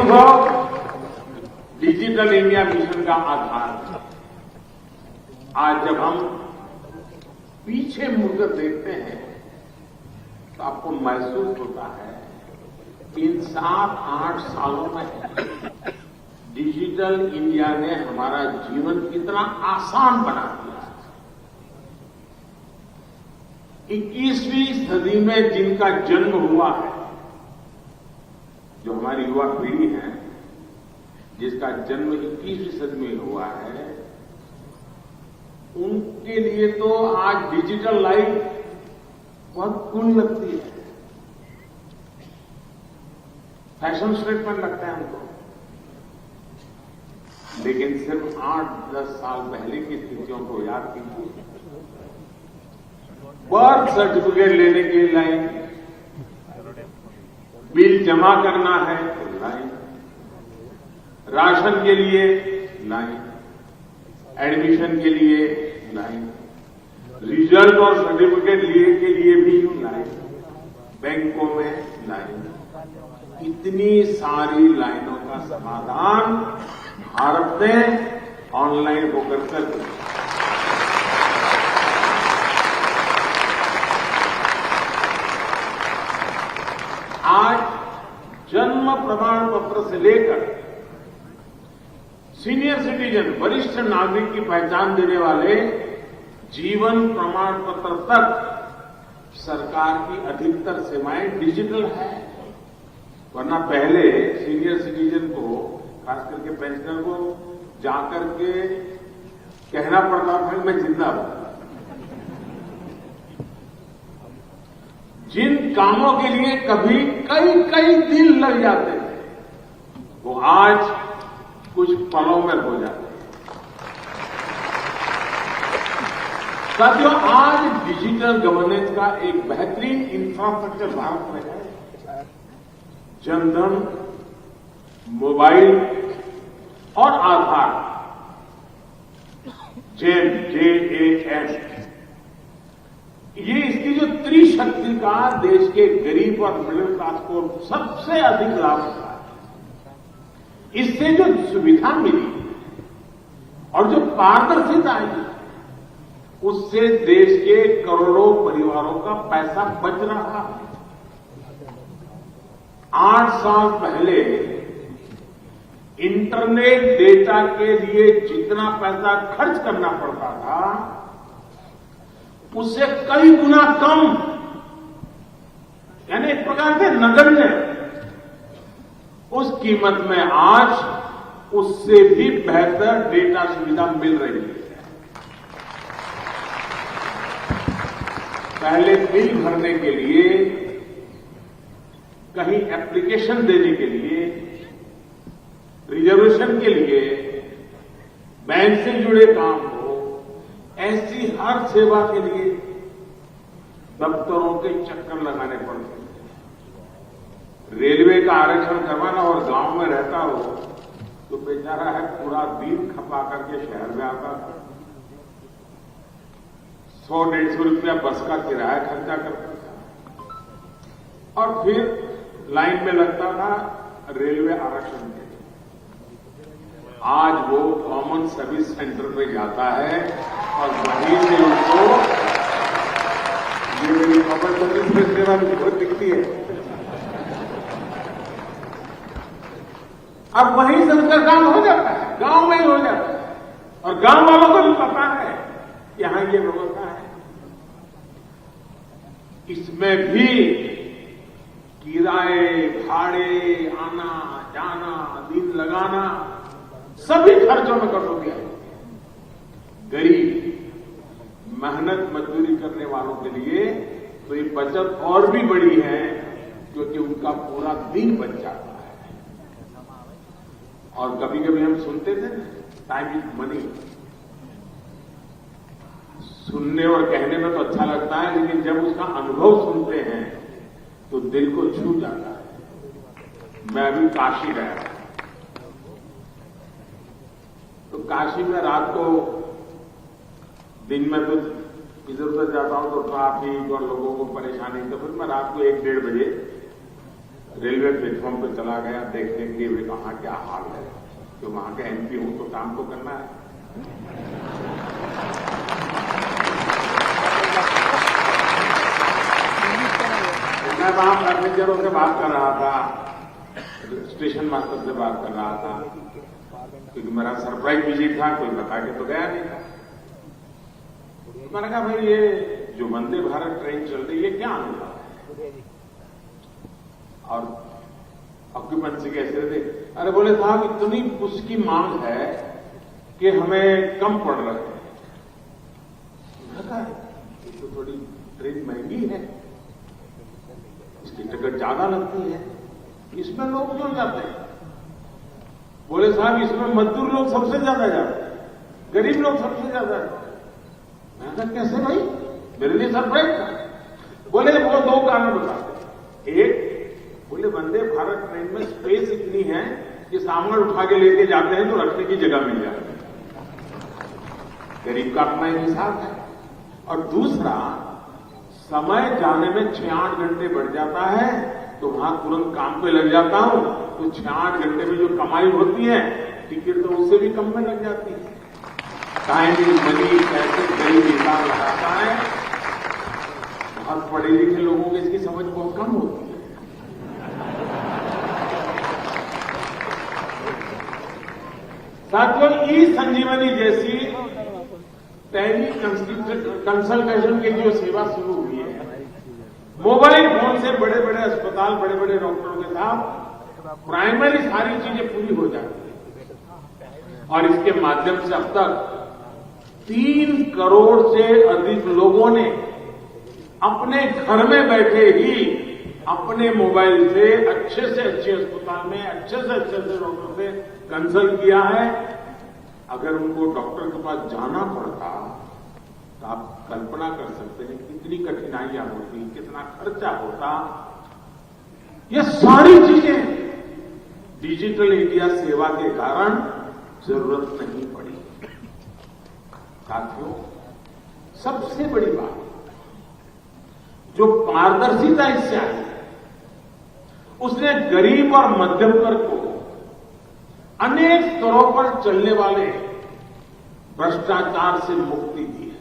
अनुभव digital India mission का आधार है। आज जब हम पीछे मुड़कर देखते हैं तो आपको महसूस होता है कि इन 7-8 सालों में डिजिटल इंडिया ने हमारा जीवन कितना आसान बना दिया है। 21वीं सदी में जिनका जन्म हुआ है, जो हमारी युवा पीढ़ी है, जिसका जन्म 21वीं सदी में हुआ है, उनके लिए तो आज डिजिटल लाइफ बहुत कूल लगती है, फैशन स्टेटमेंट लगता है हमको। लेकिन सिर्फ 8-10 साल पहले की स्थितियों को याद कीजिए। बर्थ सर्टिफिकेट लेने के लिए लाइन, बिल जमा करना है तो लाइन, राशन के लिए लाइन, एडमिशन के लिए लाइन, रिजल्ट और सर्टिफिकेट लिए के लिए भी लाइन, बैंकों में लाइन। इतनी सारी लाइनों का समाधान भारत ने ऑनलाइन होकर कर दिया। आज जन्म प्रमाण पत्र से लेकर सीनियर सिटीजन, वरिष्ठ नागरिक की पहचान देने वाले जीवन प्रमाण पत्र तक सरकार की अधिकतर सेवाएं डिजिटल है। वरना पहले सीनियर सिटीजन को, खास करके पेंशनर को जाकर के कहना पड़ता था मैं जिंदा हूं। जिन कामों के लिए कभी कई दिन लग जाते थे, वो आज कुछ पलों में हो जाते हैं। साथियों, आज डिजिटल गवर्नेंस का एक बेहतरीन इंफ्रास्ट्रक्चर भारत में है। जनधन, मोबाइल और आधार, JAM, ये इसकी जो त्रिशक्ति का देश के गरीब और मिडिल क्लास को सबसे अधिक लाभ होता है। इससे जो सुविधा मिली और जो पारदर्शिता आई, उससे देश के करोड़ों परिवारों का पैसा बच रहा है। 8 साल पहले इंटरनेट डेटा के लिए जितना पैसा खर्च करना पड़ता था, उससे कई गुना कम, यानी एक प्रकार से नगण्य, उस कीमत में आज उससे भी बेहतर डेटा सुविधा मिल रही है। पहले बिल भरने के लिए, कहीं एप्लीकेशन देने के लिए, रिजर्वेशन के लिए, बैंक से जुड़े काम हो, ऐसी हर सेवा के लिए दफ्तरों के चक्कर लगाने पड़ते हैं। रेलवे का आरक्षण करवाना और गांव में रहता हो तो बेचारा है पूरा दिन खपा करके शहर में आता था। 100-150 रुपया बस का किराया खर्चा करता था और फिर लाइन में लगता था रेलवे आरक्षण के। आज वो कॉमन सर्विस सेंटर पे जाता है और वहीं से उसको ये मेरी कॉमन सर्विस में सेवा बहुत दिखती है। अब वहीं से उसका काम हो जाता है, गांव में ही हो जाता है और गांव वालों को भी पता है यहां ये व्यवस्था है। इसमें भी किराए, भाड़े, आना जाना, दिन लगाना, सभी खर्चों में कटौती आई। गरीब, मेहनत मजदूरी करने वालों के लिए तो ये बचत और भी बड़ी है, क्योंकि उनका पूरा दिन बच जाता है। और कभी कभी हम सुनते थे टाइम इज मनी। सुनने और कहने में तो अच्छा लगता है, लेकिन जब उसका अनुभव सुनते हैं तो दिल को छू जाता है। मैं अभी काशी गया था, तो काशी में रात को, दिन में तो इधर उधर जाता हूं तो ट्रैफिक और लोगों को परेशानी, तो फिर मैं रात को 1-1:30 बजे रेलवे प्लेटफॉर्म पर चला गया देखने के लिए वहां क्या हाल है, तो वहां का एमपी हूं तो काम तो करना है। मैं वहां पैसेंजरों से बात कर रहा था, स्टेशन मास्टर से बात कर रहा था, क्योंकि मेरा सरप्राइज विजिट था, कोई बता के तो गया नहीं था। मैंने कहा भाई ये जो वंदे भारत ट्रेन चल रही है क्या अनुभव है, और ऑक्यूपेंसी कैसे थे? अरे बोले साहब इतनी उसकी मांग है कि हमें कम पड़ रहे हैं। ये तो थोड़ी ट्रेन महंगी है, इसकी टिकट ज्यादा लगती है, इसमें लोग क्यों जाते हैं? बोले साहब इसमें मजदूर लोग सबसे ज्यादा जाते हैं, गरीब लोग सबसे ज्यादा जाते हैं। मैं कहा कैसे भाई, मेरे लिए सरप्राइज था। बोले वो दो कारण बताते। एक, बोले वंदे भारत ट्रेन में स्पेस इतनी है कि सामान उठा के लेके जाते हैं तो रखने की जगह मिल जाती है, गरीब का अपना ही हिसाब है। और दूसरा, समय जाने में 6-8 घंटे बढ़ जाता है तो वहां तुरंत काम पे लग जाता हूं, तो 6-8 घंटे में जो कमाई होती है टिकट तो उससे भी कम में लग जाती है। टाइम मनी पैसे गरीब हिसाब लगाता है, बहुत पढ़े लिखे लोगों को इसकी समझ बहुत कम होती है। साथियों, ई संजीवनी जैसी टेली कंसल्टेशन की जो सेवा शुरू हुई है, मोबाइल फोन से बड़े बड़े अस्पताल, बड़े बड़े डॉक्टरों के साथ प्राइमरी सारी चीजें पूरी हो जाती है। और इसके माध्यम से अब तक 3 करोड़ से अधिक लोगों ने अपने घर में बैठे ही अपने मोबाइल से अच्छे अस्पताल में अच्छे से डॉक्टर से कंसल्ट किया है। अगर उनको डॉक्टर के पास जाना पड़ता तो आप कल्पना कर सकते हैं कितनी कठिनाइयां होती, कितना खर्चा होता। ये सारी चीजें डिजिटल इंडिया सेवा के कारण जरूरत नहीं पड़ी। साथियों, सबसे बड़ी बात जो पारदर्शिता इससे आई, उसने गरीब और मध्यम वर्ग को अनेक स्तरों पर चलने वाले भ्रष्टाचार से मुक्ति दी है।